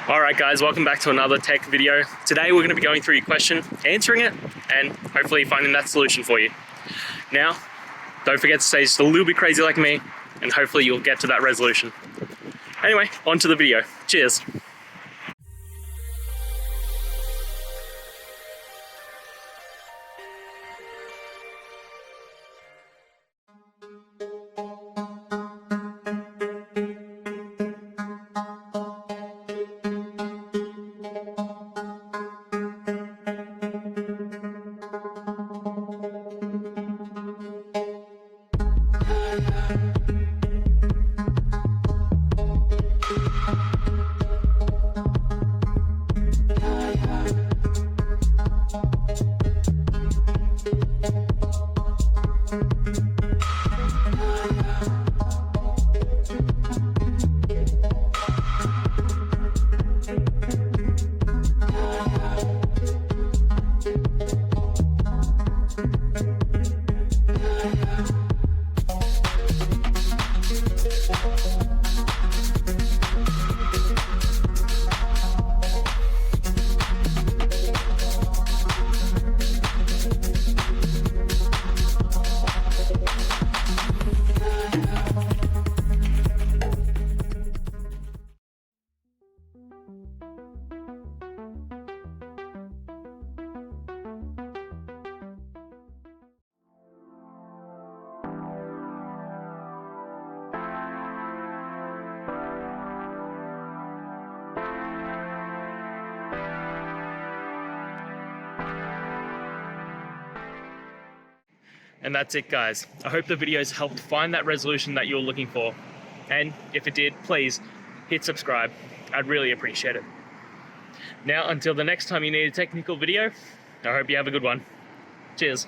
Alright guys, welcome back to another tech video. Today we're going to be going through your question, answering it, and hopefully finding that solution for you. Now, don't forget to stay just a little bit crazy like me, and hopefully you'll get to that resolution. Anyway, on to the video. Cheers. And that's it guys. I hope the videos helped find that resolution that you're looking for. And if it did, please hit subscribe. I'd really appreciate it. Now, until the next time you need a technical video, I hope you have a good one. Cheers.